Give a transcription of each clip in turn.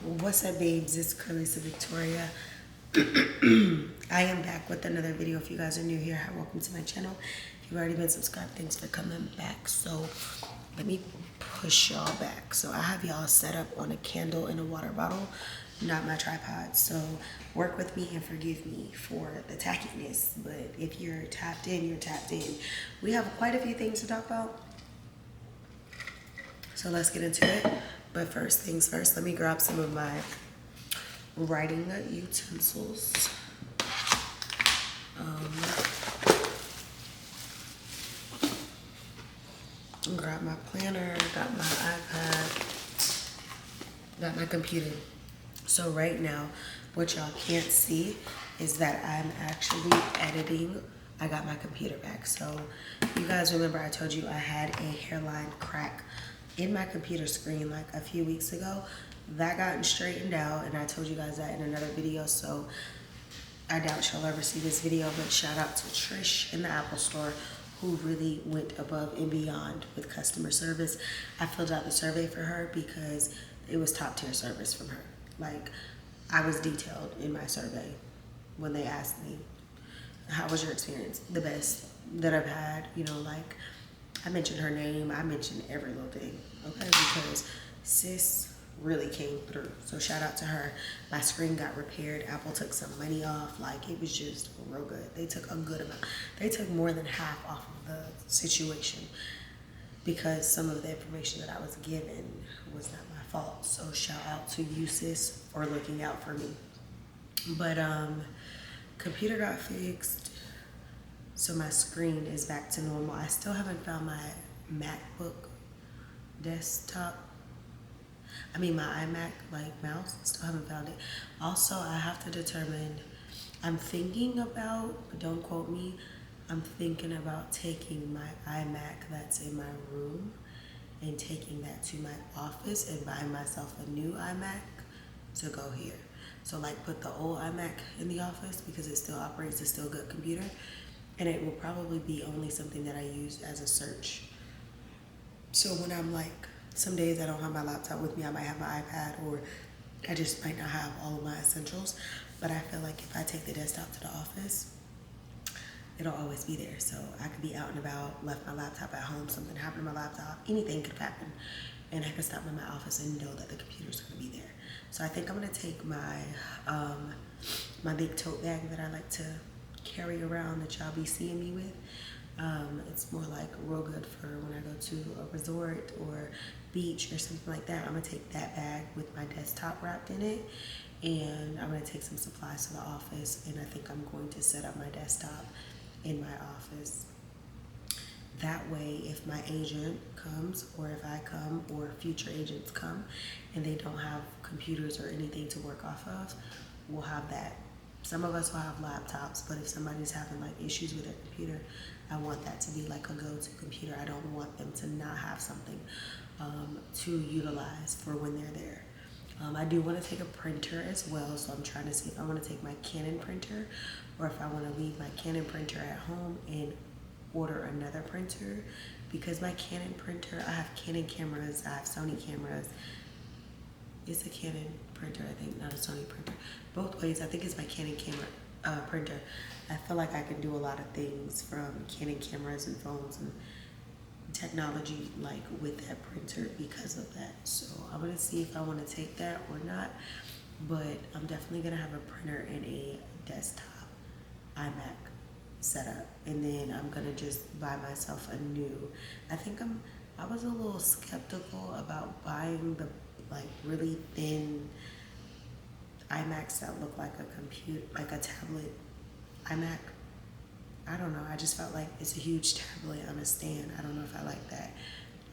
What's up, babes? It's Carlisa Victoria. I am back with another video. If you guys are new here, hi, welcome to my channel. If you've already been subscribed, thanks for coming back. So let me push y'all back. So I have y'all set up on a candle and a water bottle, not my tripod. So work with me and forgive me for the tackiness. But if you're tapped in, you're tapped in. We have quite a few things to talk about. So let's get into it. But first things first, let me grab some of my writing utensils. Grab my planner, got my iPad, got my computer. So right now, what y'all can't see is that I'm actually editing. I got my computer back. So you guys remember I told you I had a hairline crack in my computer screen like a few weeks ago. That gotten straightened out, and I told you guys that in another video, so I doubt you'll ever see this video, but shout out to Trish in the Apple store who really went above and beyond with customer service. I filled out the survey for her because it was top tier service from her. Like, I was detailed in my survey when they asked me, how was your experience? The best that I've had, you know, like, I mentioned her name, I mentioned every little thing, okay? Because sis really came through. So shout out to her. My screen got repaired. Apple took some money off. Like, it was just real good. They took a good amount. They took more than half off of the situation because some of the information that I was given was not my fault. So shout out to you, sis, for looking out for me. But computer got fixed. So my screen is back to normal. I still haven't found my MacBook desktop. My iMac, like, mouse. Still haven't found it. Also, I have to determine, I'm thinking about, but don't quote me, I'm thinking about taking my iMac that's in my room and taking that to my office and buying myself a new iMac to go here. So, like, put the old iMac in the office because it still operates, it's still a good computer. And it will probably be only something that I use as a search. So when I'm like, some days I don't have my laptop with me, I might have my iPad, or I just might not have all of my essentials. But I feel like if I take the desktop to the office, it'll always be there. So I could be out and about, left my laptop at home, something happened to my laptop, anything could happen. And I could stop in my office and know that the computer's gonna be there. So I think I'm gonna take my, my big tote bag that I like to carry around that y'all be seeing me with. It's more like real good for when I go to a resort or beach or something like that. I'm gonna take that bag with my desktop wrapped in it, and I'm gonna take some supplies to the office, and I think I'm going to set up my desktop in my office. That way, if my agent comes, or if I come, or future agents come, and they don't have computers or anything to work off of, we'll have that. Some of us will have laptops, but if somebody's having like issues with their computer, I want that to be like a go-to computer. I don't want them to not have something to utilize for when they're there. I do want to take a printer as well, so I'm trying to see if I want to take my Canon printer or if I want to leave my Canon printer at home and order another printer, because my Canon printer, I have Canon cameras, I have Sony cameras. It's a Canon printer, I think, not a Sony printer. Both ways, I think it's my Canon camera printer. I feel like I can do a lot of things from Canon cameras and phones and technology, like, with that printer because of that. So I'm gonna see if I want to take that or not, but I'm definitely gonna have a printer and a desktop iMac set up, and then I'm gonna just buy myself a new. I was a little skeptical about buying the like really thin iMacs that look like a computer, like a tablet iMac. I don't know, I just felt like it's a huge tablet on a stand. I don't know if I like that.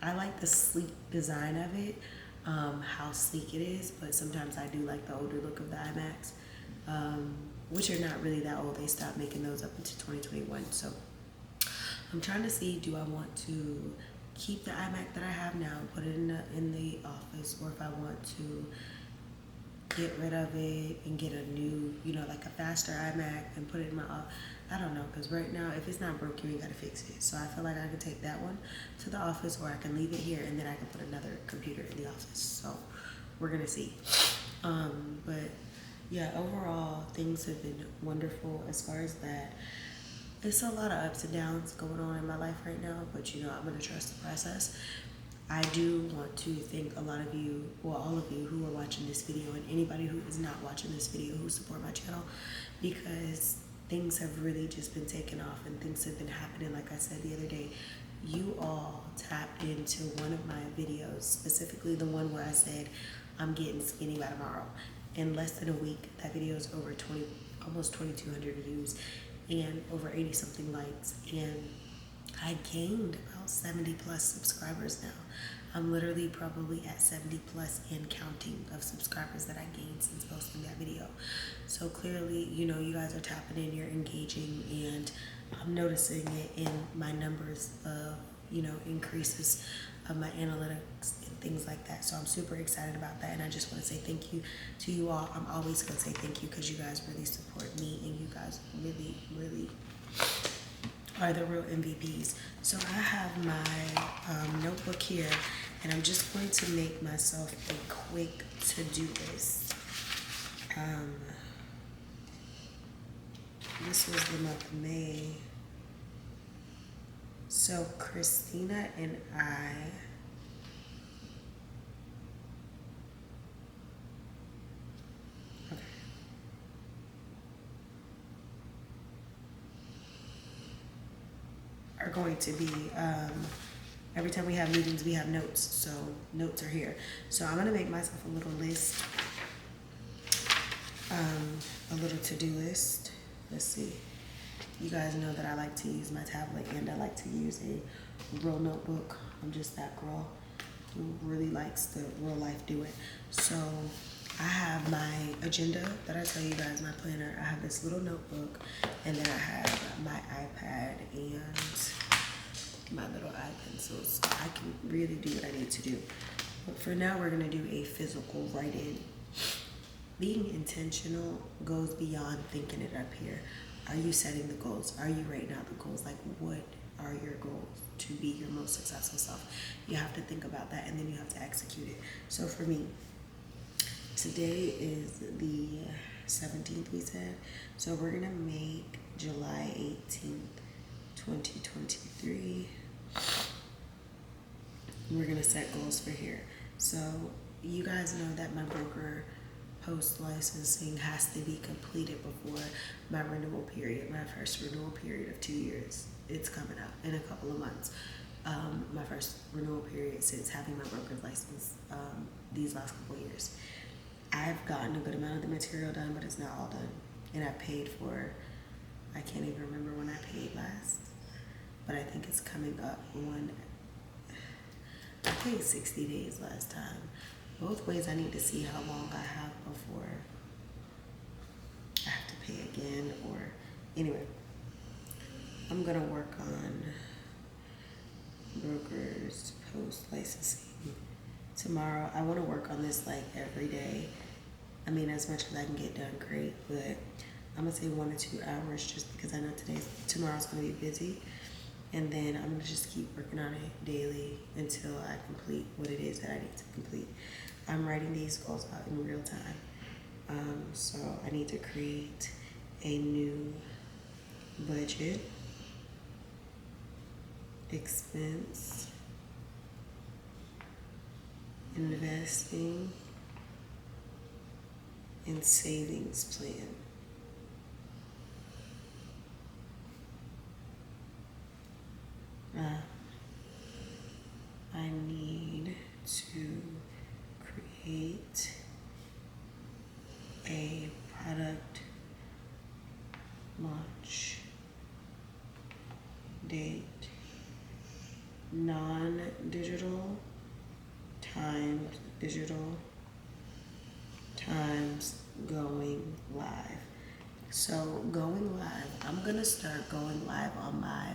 I like the sleek design of it, how sleek it is, but sometimes I do like the older look of the iMacs, which are not really that old. They stopped making those up into 2021. So I'm trying to see, do I want to keep the iMac that I have now and put it in the office, or if I want to get rid of it and get a new, you know, like a faster iMac and put it in my office. I don't know, because right now, if it's not broken, you gotta fix it. So I feel like I can take that one to the office, or I can leave it here and then I can put another computer in the office. So we're gonna see. But yeah, overall things have been wonderful as far as that. It's a lot of ups and downs going on in my life right now, but you know, I'm gonna trust the process. I do want to thank a lot of you, well, all of you who are watching this video, and anybody who is not watching this video who support my channel, because things have really just been taking off and things have been happening. Like I said the other day, you all tapped into one of my videos, specifically the one where I said I'm getting skinny by tomorrow. In less than a week, that video is over almost 2,200 views and over 80 something likes, and I gained about 70 plus subscribers now. I'm literally probably at 70 plus and counting of subscribers that I gained since posting that video. So clearly, you know, you guys are tapping in, you're engaging, and I'm noticing it in my numbers of, you know, increases of my analytics and things like that. So I'm super excited about that, and I just want to say thank you to you all. I'm always going to say thank you because you guys really support me, and you guys really, really are the real MVPs. So I have my notebook here, and I'm just going to make myself a quick to-do list. This was the month of May. So Christina and I are going to be, every time we have meetings, we have notes. So notes are here. So I'm going to make myself a little list, a little to-do list. Let's see. You guys know that I like to use my tablet and I like to use a real notebook. I'm just that girl who really likes the real life do it. So I have my agenda that I tell you guys, my planner. I have this little notebook, and then I have my iPad and my little eye pencils. So I can really do what I need to do. But for now, we're gonna do a physical write-in. Being intentional goes beyond thinking it up here. Are you setting the goals? Are you writing out the goals? Like, what are your goals to be your most successful self? You have to think about that, and then you have to execute it. So for me, today is the 17th, we said. So we're gonna make July 18th, 2023. We're gonna set goals for here. So you guys know that my broker post licensing has to be completed before my renewal period, my first renewal period of 2 years. It's coming up in a couple of months. My first renewal period since having my broker's license these last couple of years. I've gotten a good amount of the material done, but it's not all done. And I paid for, I can't even remember when I paid last, but I think it's coming up on, I paid 60 days last time. Both ways, I need to see how long I have before I have to pay again, or anyway, I'm gonna work on brokers post licensing tomorrow. I want to work on this like every day. I mean, as much as I can get done, great, but I'm gonna say 1 to 2 hours just because I know tomorrow's gonna be busy, and then I'm gonna just keep working on it daily until I complete what it is that I need to complete. I'm writing these goals out in real time. So I need to create a new budget, expense, investing, and savings plan. I need to create a product launch date, non-digital times digital times going live. So going live, I'm gonna start going live on my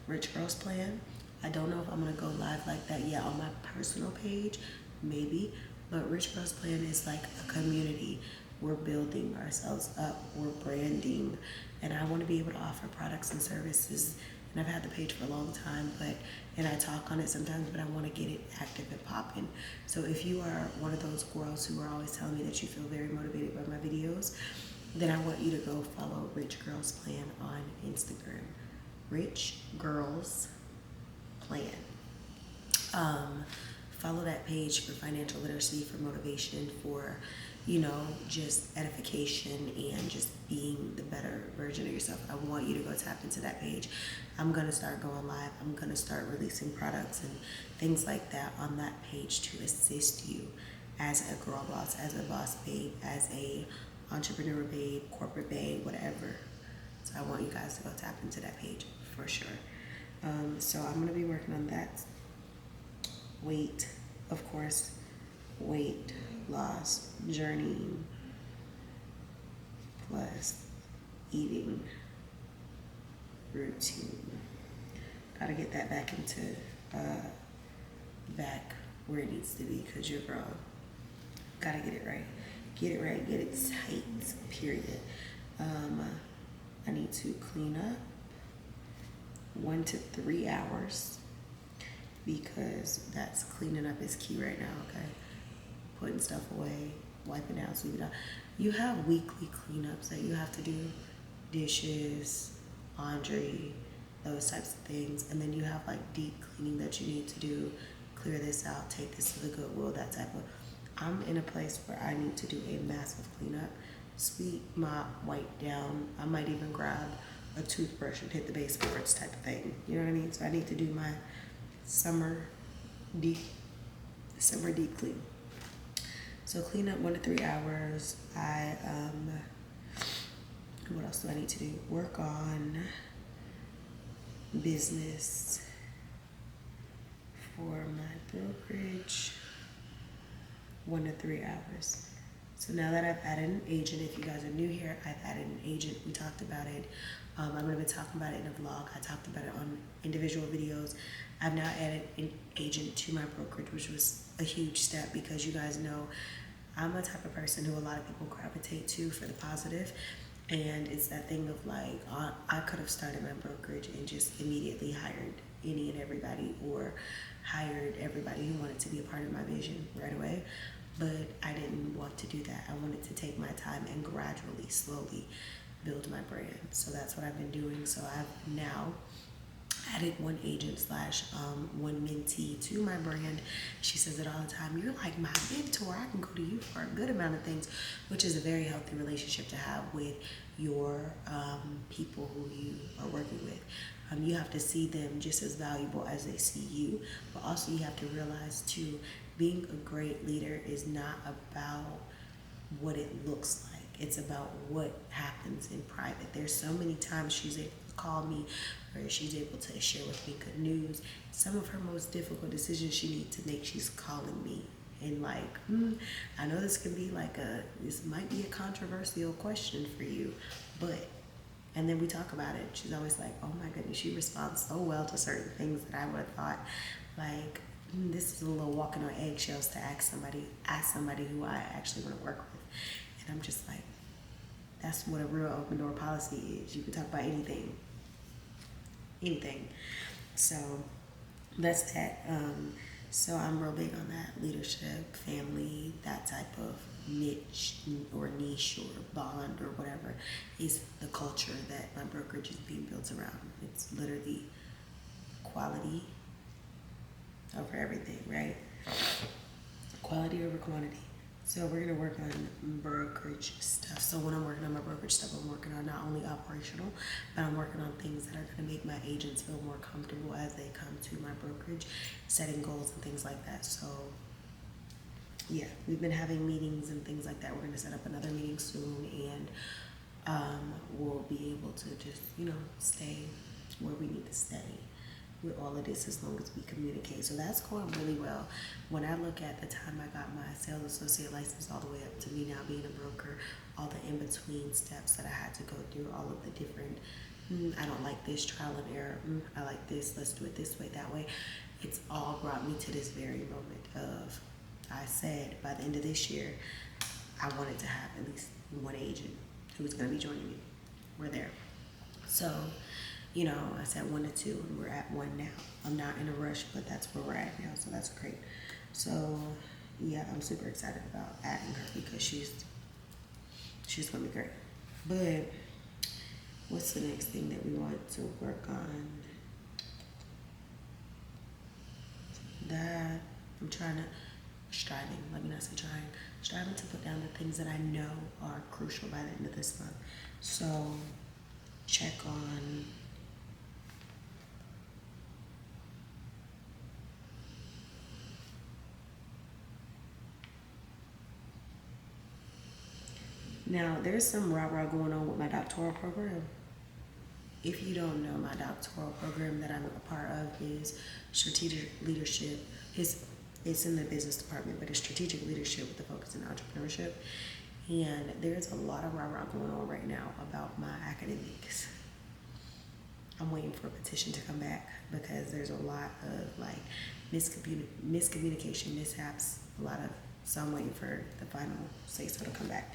Rich Girls Plan. I don't know if I'm gonna go live like that yet on my personal page, maybe, but Rich Girls Plan is like a community. We're building ourselves up, we're branding, and I want to be able to offer products and services and I've had the page for a long time, and I talk on it sometimes, but I want to get it active and popping. So if you are one of those girls who are always telling me that you feel very motivated by my videos, then I want you to go follow Rich Girls Plan on Instagram. Rich Girls Plan. Follow that page for financial literacy, for motivation, for, you know, just edification and just being the better version of yourself. I want you to go tap into that page. I'm going to start going live. I'm going to start releasing products and things like that on that page to assist you as a girl boss, as a boss babe, as a entrepreneur babe, corporate babe, whatever. So I want you guys to go tap into that page for sure. So I'm going to be working on that. Weight, of course, weight loss journey plus eating routine. Gotta get that back into back where it needs to be, because you're grown. Gotta get it right. Get it right, get it tight, period. I need to clean up 1 to 3 hours, because that's cleaning up is key right now, okay? Putting stuff away, wiping out, sweeping out. You have weekly cleanups that you have to do, dishes, laundry, those types of things. And then you have like deep cleaning that you need to do, clear this out, take this to the Goodwill, that type of. I'm in a place where I need to do a massive cleanup, sweep, mop, wipe down. I might even grab a toothbrush and hit the baseboards type of thing. You know what I mean? So I need to do my summer deep clean. So clean up 1 to 3 hours. What else do I need to do? Work on business for my brokerage, 1 to 3 hours. So now that I've added an agent, if you guys are new here, I've added an agent. We talked about it. I'm going to be talking about it in a vlog. I talked about it on individual videos. I've now added an agent to my brokerage, which was a huge step, because you guys know I'm a type of person who a lot of people gravitate to for the positive. And it's that thing of like, I could have started my brokerage and just immediately hired any and everybody, or hired everybody who wanted to be a part of my vision right away. But I didn't want to do that. I wanted to take my time and gradually, slowly build my brand. So that's what I've been doing. So I've now added one agent slash one mentee to my brand. She says it all the time. You're like my mentor. I can go to you for a good amount of things, which is a very healthy relationship to have with your people who you are working with. You have to see them just as valuable as they see you, but also you have to realize too, being a great leader is not about what it looks like. It's about what happens in private. There's so many times she's able to call me, or she's able to share with me good news. Some of her most difficult decisions she needs to make, she's calling me. And like, I know this can be like this might be a controversial question for you, but, and then we talk about it. She's always like, oh my goodness, she responds so well to certain things that I would have thought, like, this is a little walking on eggshells to ask somebody who I actually want to work with. And I'm just like, that's what a real open door policy is. You can talk about anything. So that's that. So I'm real big on that, leadership, family, that type of niche or bond or whatever is the culture that my brokerage is being built around. It's literally quality over everything, right? Quality over quantity. So we're going to work on brokerage stuff. So when I'm working on my brokerage stuff, I'm working on not only operational, but I'm working on things that are going to make my agents feel more comfortable as they come to my brokerage, setting goals and things like that. So yeah, we've been having meetings and things like that. We're going to set up another meeting soon, and we'll be able to just, stay where we need to stay with all of this as long as we communicate. So that's going really well. When I look at the time I got my sales associate license all the way up to me now being a broker, all the in-between steps that I had to go through, all of the different, I don't like this, trial and error, I like this, let's do it this way, that way. It's all brought me to this very moment of, I said by the end of this year, I wanted to have at least one agent who was going to be joining me. We're there. So you know, I said 1 to 2 and we're at 1 now. I'm not in a rush, but that's where we're at now, so that's great. So yeah, I'm super excited about adding her because she's gonna be great. But what's the next thing that we want to work on? That I'm striving to put down the things that I know are crucial by the end of this month. So check on now. There's some rah-rah going on with my doctoral program. If you don't know, my doctoral program that I'm a part of is strategic leadership. It's in the business department, but it's strategic leadership with a focus in entrepreneurship. And there's a lot of rah-rah going on right now about my academics. I'm waiting for a petition to come back because there's a lot of like miscommunication, mishaps, so I'm waiting for the final say-so to come back.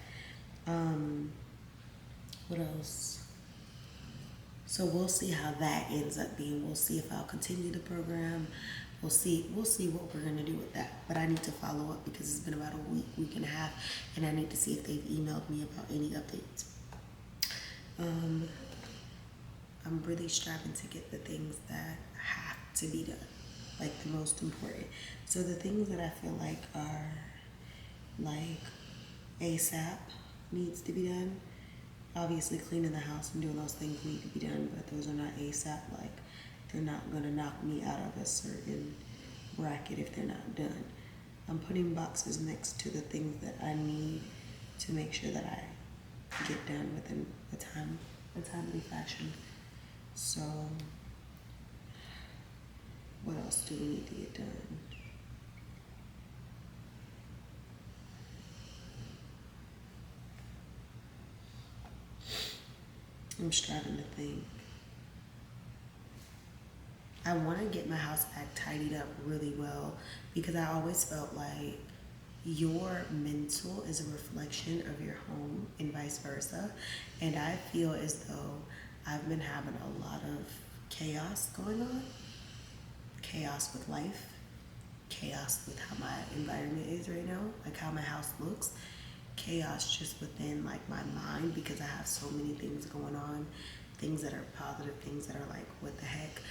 What else? So we'll see how that ends up being. We'll see if I'll continue the program. We'll see what we're gonna do with that. But I need to follow up because it's been about a week and a half, and I need to see if they've emailed me about any updates. I'm really striving to get the things that have to be done, like the most important. So the things that I feel like are like ASAP needs to be done. Obviously cleaning the house and doing those things need to be done, but those are not ASAP. Like they're not gonna knock me out of a certain bracket if they're not done. I'm putting boxes next to the things that I need to make sure that I get done within a timely fashion. So what else do we need to get done? I'm striving to think. I want to get my house back tidied up really well because I always felt like your mental is a reflection of your home and vice versa. And I feel as though I've been having a lot of chaos going on. Chaos with life. Chaos with how my environment is right now, like how my house looks. Chaos just within like my mind because I have so many things going on, things that are positive, things that are like, what the heck?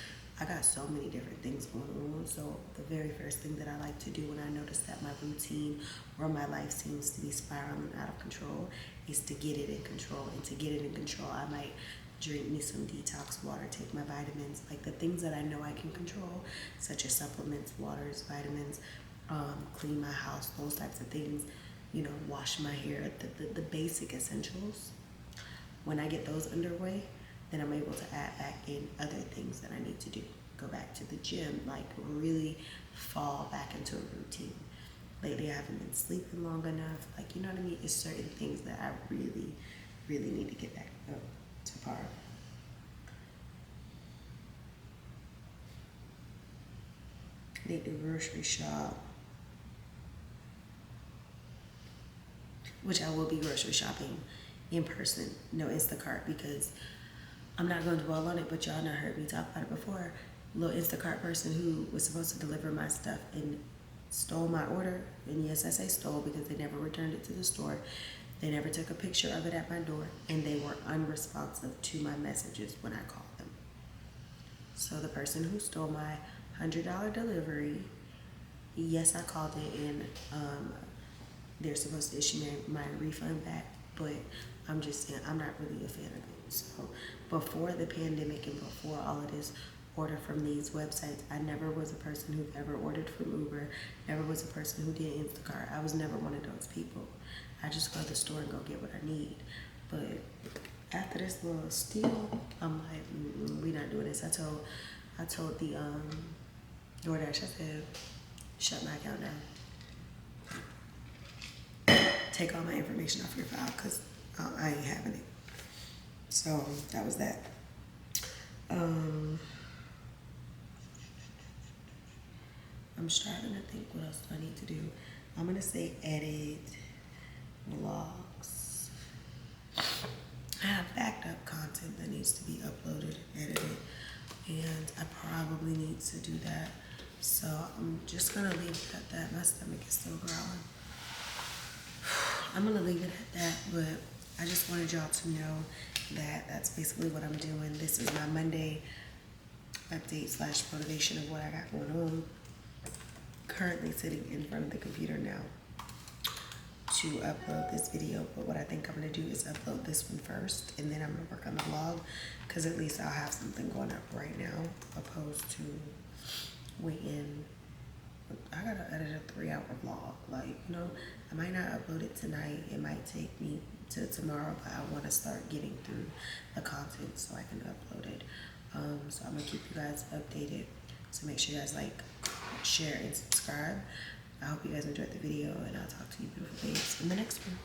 I got so many different things going on. So the very first thing that I like to do when I notice that my routine or my life seems to be spiraling out of control is to get it in control. And to get it in control, I might drink me some detox water, take my vitamins, like the things that I know I can control, such as supplements, waters, vitamins, clean my house, those types of things. You know, wash my hair, the basic essentials. When I get those underway, then I'm able to add back in other things that I need to do. Go back to the gym, like really fall back into a routine. Lately I haven't been sleeping long enough. Like, you know what I mean? It's certain things that I really, really need to get back up to par. Need to grocery shop. Which I will be grocery shopping in person, no Instacart, because I'm not going to dwell on it, but y'all know heard me talk about it before. Little Instacart person who was supposed to deliver my stuff and stole my order, and yes, I say stole because they never returned it to the store. They never took a picture of it at my door, and they were unresponsive to my messages when I called them. So the person who stole my $100 delivery, yes, I called it, and they're supposed to issue my refund back, but I'm just saying I'm not really a fan of it. So before the pandemic and before all of this order from these websites, I never was a person who ever ordered from Uber, never was a person who did Instacart. I was never one of those people. I just go to the store and go get what I need. But after this little steal, I'm like, we not doing this. I told the DoorDash, I said, shut my account down. Take all my information off your file because I ain't having it. So that was that. I'm striving to think what else do I need to do. I'm gonna say edit vlogs. I have backed up content that needs to be uploaded and edited, and I probably need to do that. So I'm just gonna leave it at that. My stomach is still growling. I'm gonna leave it at that, but I just wanted y'all to know that that's basically what I'm doing. This is my Monday update slash motivation of what I got going on. Currently sitting in front of the computer now to upload this video, but what I think I'm gonna do is upload this one first, and then I'm gonna work on the vlog, because at least I'll have something going up right now, opposed to waiting. I gotta edit a 3-hour vlog. Like, you know, I might not upload it tonight. It might take me to tomorrow, but I want to start getting through the content so I can upload it. So I'm gonna keep you guys updated. So make sure you guys like, comment, share, and subscribe. I hope you guys enjoyed the video, and I'll talk to you beautiful babes in the next one.